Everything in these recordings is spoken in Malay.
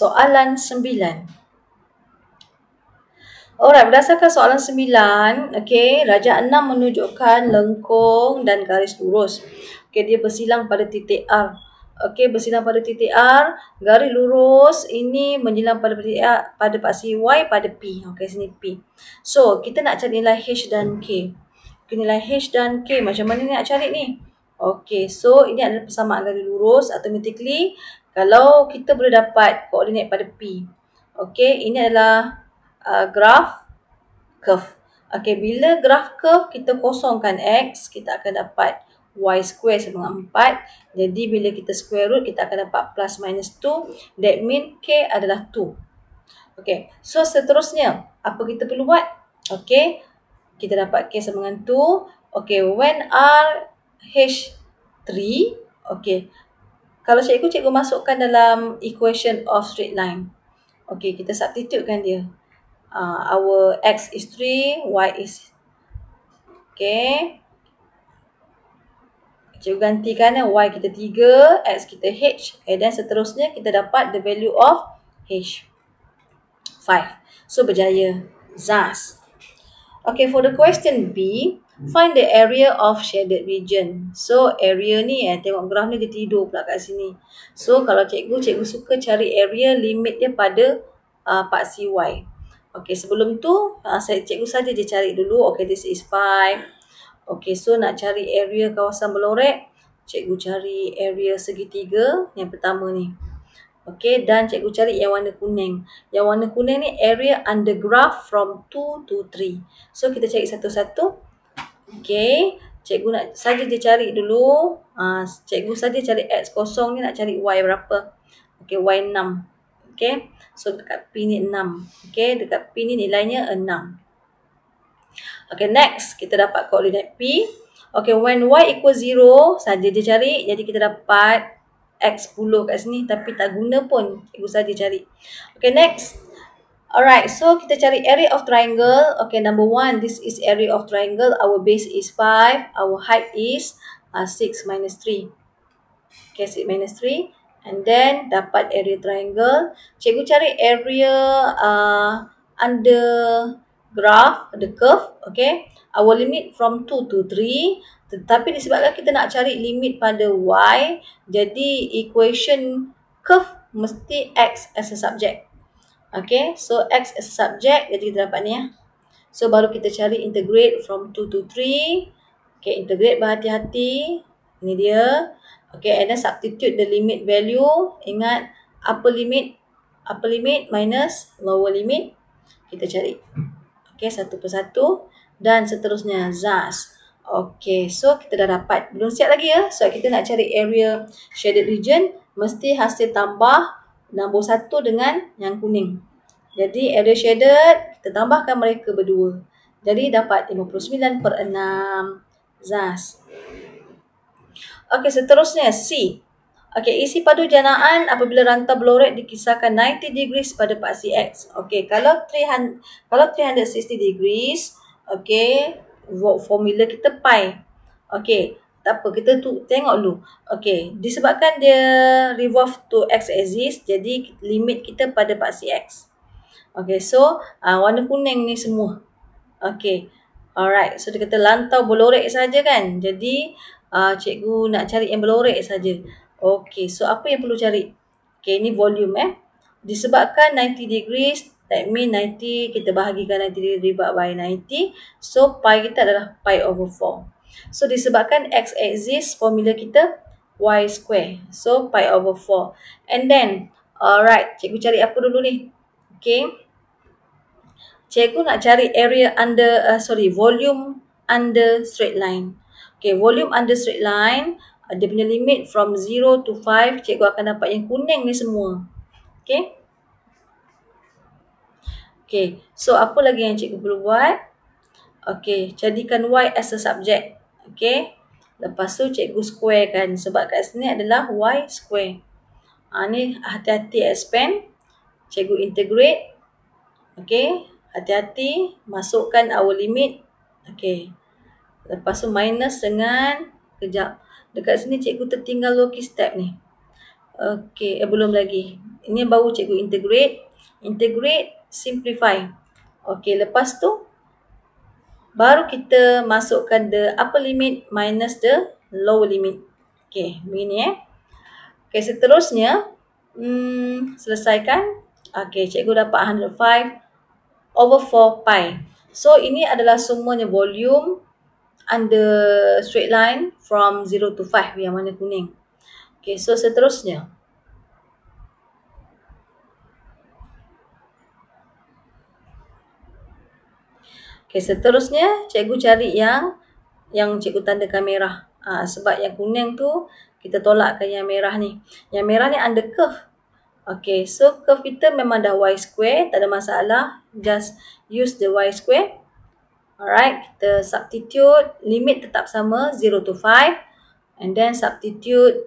soalan 9. Alright, berdasarkan soalan 9, okey, rajah 6 menunjukkan lengkung dan garis lurus. Okey, dia bersilang pada titik R. Okey, bersilang pada titik R, garis lurus ini menyilang pada titik R, pada paksi Y pada P. Okey, sini P. So, kita nak cari nilai H dan K. Okay, nilai H dan K, macam mana ni nak cari ni? Okey, so ini adalah persamaan garis lurus. Automatically, kalau kita boleh dapat koordinat pada P. Okey, ini adalah graf curve. Okey, bila graf curve kita kosongkan X, kita akan dapat Y square sama dengan 4. Jadi, bila kita square root, kita akan dapat plus minus 2. That mean K adalah 2. Okey, so seterusnya, apa kita perlu buat? Okey, kita dapat K sama dengan 2. Okey, when R H 3, okey, kalau cikgu masukkan dalam equation of straight line. Okey, kita substitutekan dia. Our X is 3, Y is, okay, cikgu gantikan Y kita 3, X kita H, dan seterusnya kita dapat the value of H 5. So berjaya. Thus, okay, for the question B, find the area of shaded region. So area ni, tengok graf ni dia tidur pula kat sini. So kalau cikgu suka cari area limit dia pada paksi Y. Okey, sebelum tu cikgu saja je cari dulu. Okey, this is 5. Okey, so nak cari area kawasan berlorek, cikgu cari area segitiga yang pertama ni. Okey, dan cikgu cari yang warna kuning. Yang warna kuning ni area under graph from 2 to 3. So kita cari satu-satu. Okey, cikgu nak saja je cari dulu. Cikgu saja cari X kosong ni, nak cari Y berapa. Okey, Y 6. Okay, so dekat P ni 6. Okay, dekat P ni nilainya 6. Okay, next kita dapat koordinat P. Okay, when Y equal 0, saja je cari. Jadi kita dapat X 10 kat sini, tapi tak guna pun. Cikgu saja cari. Okay, next. Alright, so kita cari area of triangle. Okay, number 1, this is area of triangle. Our base is 5. Our height is 6 minus 3. Okay, 6 minus 3. And then dapat area triangle. Cikgu cari area under graph, the curve. Okay, our limit from 2 to 3. Tetapi disebabkan kita nak cari limit pada Y, jadi equation curve mesti X as a subject. Okay, so X as a subject, jadi kita dapat ni ya. So baru kita cari integrate from 2 to 3. Okay, integrate berhati-hati. Ini dia. Okay, and then substitute the limit value. Ingat, upper limit minus lower limit. Kita cari. Okay, satu persatu. Dan seterusnya, thus. Okay, so kita dah dapat. Belum siap lagi ya. So, kita nak cari area shaded region. Mesti hasil tambah nombor 1 dengan yang kuning. Jadi, area shaded, kita tambahkan mereka berdua. Jadi, dapat 59/6. Thus. Okey, seterusnya C. Okey, isi padu janaan apabila rantau berlorek dikisarkan 90 degrees pada paksi X. Okey, kalau 360 degrees, okey, formula kita pi. Okey, tak apa, kita tengok dulu. Okey, disebabkan dia revolve to X axis, jadi limit kita pada paksi X. Okey, so warna kuning ni semua. Okey. Alright, so dia kata lantau berlorek saja kan. Jadi cikgu nak cari yang berlorek saja. Okey, so apa yang perlu cari? Okey, ini volume Disebabkan 90 degrees, that mean 90 kita bahagikan 90 degree divide by 90. So pi kita adalah pi over 4. So disebabkan X axis, formula kita Y square. So pi over 4. And then, alright, cikgu cari apa dulu ni? Okey. Cikgu nak cari area under, volume under straight line. Okay, volume under straight line, dia punya limit from 0 to 5, cikgu akan dapat yang kuning ni semua. Okay. Okay, so apa lagi yang cikgu perlu buat? Okay, jadikan Y as a subject. Okay. Lepas tu cikgu square kan, sebab kat sini adalah Y square. Ni hati-hati expand. Cikgu integrate. Okay. Hati-hati, masukkan our limit. Okay. Lepas tu minus dengan, kejap. Dekat sini cikgu tertinggal logis step ni. Okay, belum lagi. Ini baru cikgu integrate. Integrate, simplify. Okey, lepas tu baru kita masukkan the upper limit minus the lower limit. Okey, begini Okey, seterusnya selesaikan. Okey, cikgu dapat 105 over 4 pi. So, ini adalah semuanya volume under straight line from 0 to 5 yang warna kuning. Okey, so seterusnya. Okey, seterusnya cikgu cari yang cikgu tandakan merah. Sebab yang kuning tu kita tolakkan yang merah ni. Yang merah ni under curve. Okey, so curve kita memang dah y square, tak ada masalah. Just use the y square. Alright, kita substitute, limit tetap sama 0 to 5. And then substitute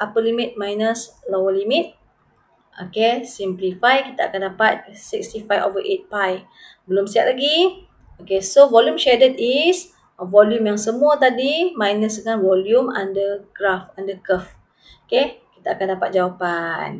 upper limit minus lower limit. Okay, simplify, kita akan dapat 65 over 8 pi. Belum siap lagi. Okay, so volume shaded is volume yang semua tadi minus dengan volume under graph, under curve. Okay, kita akan dapat jawapan.